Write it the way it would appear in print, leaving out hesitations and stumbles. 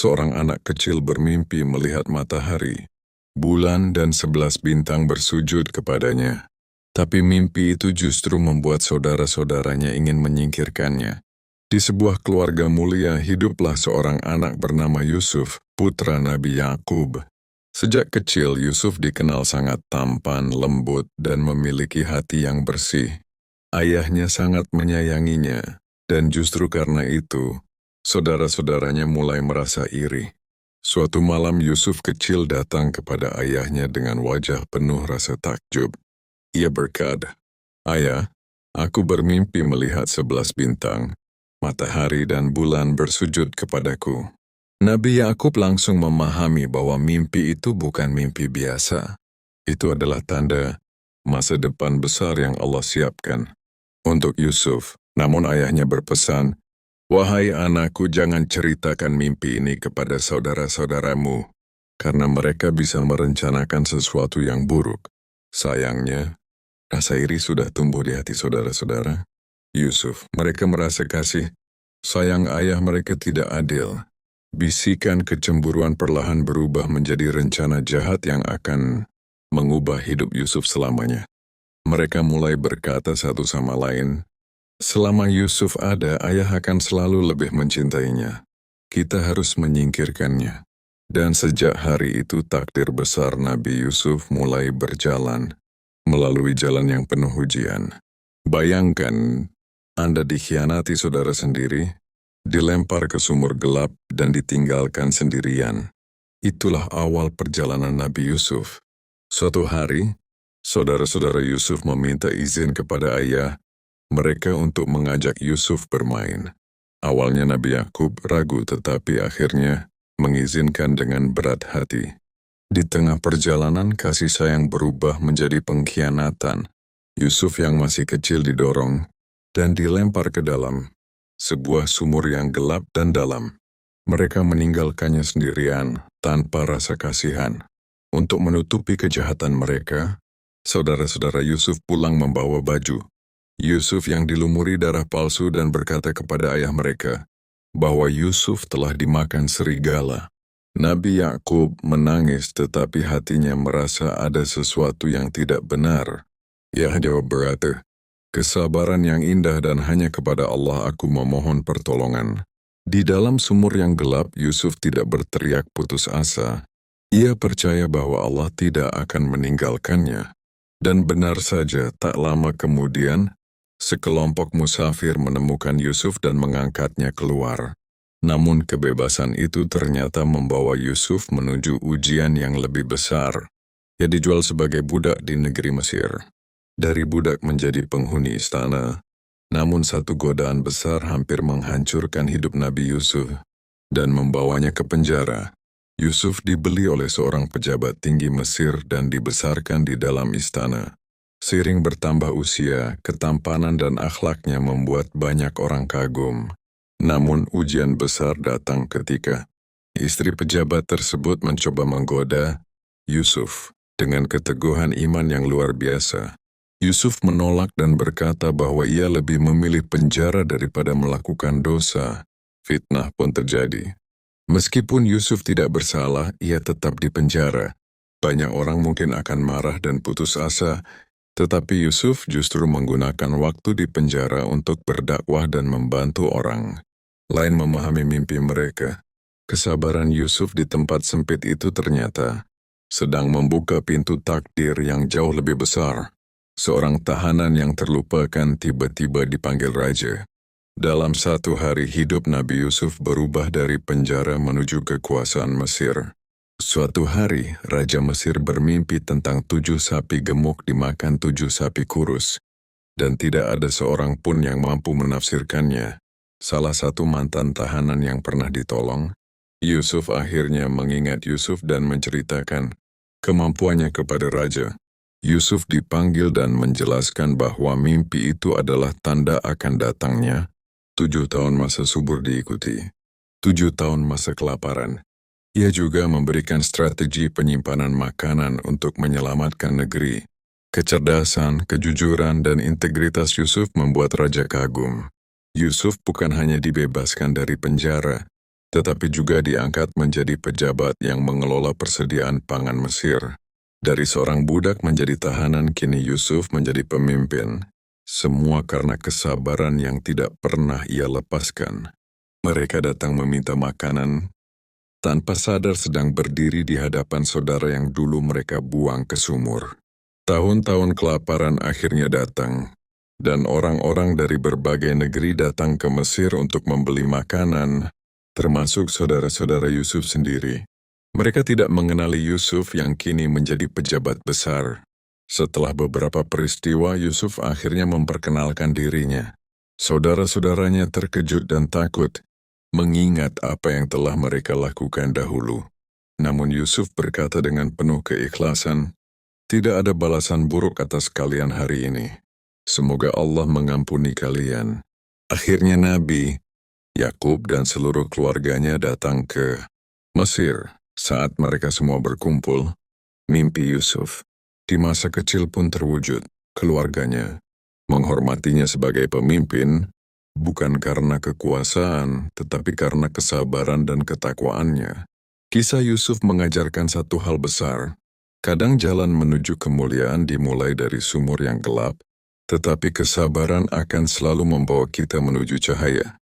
Seorang anak kecil bermimpi melihat matahari, bulan dan 11 bintang bersujud kepadanya. Tapi mimpi itu justru membuat saudara-saudaranya ingin menyingkirkannya. Di sebuah keluarga mulia hiduplah seorang anak bernama Yusuf, putra Nabi Yakub. Sejak kecil Yusuf dikenal sangat tampan, lembut, dan memiliki hati yang bersih. Ayahnya sangat menyayanginya, dan justru karena itu, saudara-saudaranya mulai merasa iri. Suatu malam Yusuf kecil datang kepada ayahnya dengan wajah penuh rasa takjub. Ia berkata, "Ayah, aku bermimpi melihat 11 bintang, matahari dan bulan bersujud kepadaku." Nabi Yakub langsung memahami bahwa mimpi itu bukan mimpi biasa. Itu adalah tanda masa depan besar yang Allah siapkan untuk Yusuf. Namun ayahnya berpesan, "Wahai anakku, jangan ceritakan mimpi ini kepada saudara-saudaramu, karena mereka bisa merencanakan sesuatu yang buruk." Sayangnya, rasa iri sudah tumbuh di hati saudara-saudara Yusuf. Mereka merasa kasih sayang ayah mereka tidak adil. Bisikan kecemburuan perlahan berubah menjadi rencana jahat yang akan mengubah hidup Yusuf selamanya. Mereka mulai berkata satu sama lain, "Selama Yusuf ada, ayah akan selalu lebih mencintainya. Kita harus menyingkirkannya." Dan sejak hari itu takdir besar Nabi Yusuf mulai berjalan melalui jalan yang penuh ujian. Bayangkan, Anda dikhianati saudara sendiri, dilempar ke sumur gelap dan ditinggalkan sendirian. Itulah awal perjalanan Nabi Yusuf. Suatu hari, saudara-saudara Yusuf meminta izin kepada ayah mereka untuk mengajak Yusuf bermain. Awalnya Nabi Yakub ragu tetapi akhirnya mengizinkan dengan berat hati. Di tengah perjalanan kasih sayang berubah menjadi pengkhianatan. Yusuf yang masih kecil didorong dan dilempar ke dalam sebuah sumur yang gelap dan dalam. Mereka meninggalkannya sendirian tanpa rasa kasihan. Untuk menutupi kejahatan mereka, saudara-saudara Yusuf pulang membawa baju Yusuf yang dilumuri darah palsu dan berkata kepada ayah mereka bahwa Yusuf telah dimakan serigala. Nabi Yakub menangis tetapi hatinya merasa ada sesuatu yang tidak benar. Ia jawab berkata, "Kesabaran yang indah dan hanya kepada Allah aku memohon pertolongan." Di dalam sumur yang gelap, Yusuf tidak berteriak putus asa. Ia percaya bahwa Allah tidak akan meninggalkannya. Dan benar saja, tak lama kemudian, sekelompok musafir menemukan Yusuf dan mengangkatnya keluar. Namun kebebasan itu ternyata membawa Yusuf menuju ujian yang lebih besar. Ia dijual sebagai budak di negeri Mesir. Dari budak menjadi penghuni istana, namun satu godaan besar hampir menghancurkan hidup Nabi Yusuf dan membawanya ke penjara. Yusuf dibeli oleh seorang pejabat tinggi Mesir dan dibesarkan di dalam istana. Seiring bertambah usia, ketampanan dan akhlaknya membuat banyak orang kagum. Namun ujian besar datang ketika istri pejabat tersebut mencoba menggoda Yusuf dengan keteguhan iman yang luar biasa. Yusuf menolak dan berkata bahwa ia lebih memilih penjara daripada melakukan dosa. Fitnah pun terjadi. Meskipun Yusuf tidak bersalah, ia tetap di penjara. Banyak orang mungkin akan marah dan putus asa, tetapi Yusuf justru menggunakan waktu di penjara untuk berdakwah dan membantu orang lain memahami mimpi mereka. Kesabaran Yusuf di tempat sempit itu ternyata sedang membuka pintu takdir yang jauh lebih besar. Seorang tahanan yang terlupakan tiba-tiba dipanggil raja. Dalam satu hari hidup Nabi Yusuf berubah dari penjara menuju kekuasaan Mesir. Suatu hari, Raja Mesir bermimpi tentang 7 sapi gemuk dimakan 7 sapi kurus. Dan tidak ada seorang pun yang mampu menafsirkannya. Salah satu mantan tahanan yang pernah ditolong, Yusuf akhirnya mengingat Yusuf dan menceritakan kemampuannya kepada raja. Yusuf dipanggil dan menjelaskan bahwa mimpi itu adalah tanda akan datangnya 7 tahun masa subur diikuti 7 tahun masa kelaparan. Ia juga memberikan strategi penyimpanan makanan untuk menyelamatkan negeri. Kecerdasan, kejujuran, dan integritas Yusuf membuat raja kagum. Yusuf bukan hanya dibebaskan dari penjara, tetapi juga diangkat menjadi pejabat yang mengelola persediaan pangan Mesir. Dari seorang budak menjadi tahanan, kini Yusuf menjadi pemimpin. Semua karena kesabaran yang tidak pernah ia lepaskan. Mereka datang meminta makanan, tanpa sadar sedang berdiri di hadapan saudara yang dulu mereka buang ke sumur. Tahun-tahun kelaparan akhirnya datang, dan orang-orang dari berbagai negeri datang ke Mesir untuk membeli makanan, termasuk saudara-saudara Yusuf sendiri. Mereka tidak mengenali Yusuf yang kini menjadi pejabat besar. Setelah beberapa peristiwa, Yusuf akhirnya memperkenalkan dirinya. Saudara-saudaranya terkejut dan takut, mengingat apa yang telah mereka lakukan dahulu. Namun Yusuf berkata dengan penuh keikhlasan, "Tidak ada balasan buruk atas kalian hari ini. Semoga Allah mengampuni kalian." Akhirnya Nabi Yakub dan seluruh keluarganya datang ke Mesir. Saat mereka semua berkumpul, mimpi Yusuf di masa kecil pun terwujud. Keluarganya menghormatinya sebagai pemimpin, bukan karena kekuasaan, tetapi karena kesabaran dan ketakwaannya. Kisah Yusuf mengajarkan satu hal besar. Kadang jalan menuju kemuliaan dimulai dari sumur yang gelap, tetapi kesabaran akan selalu membawa kita menuju cahaya.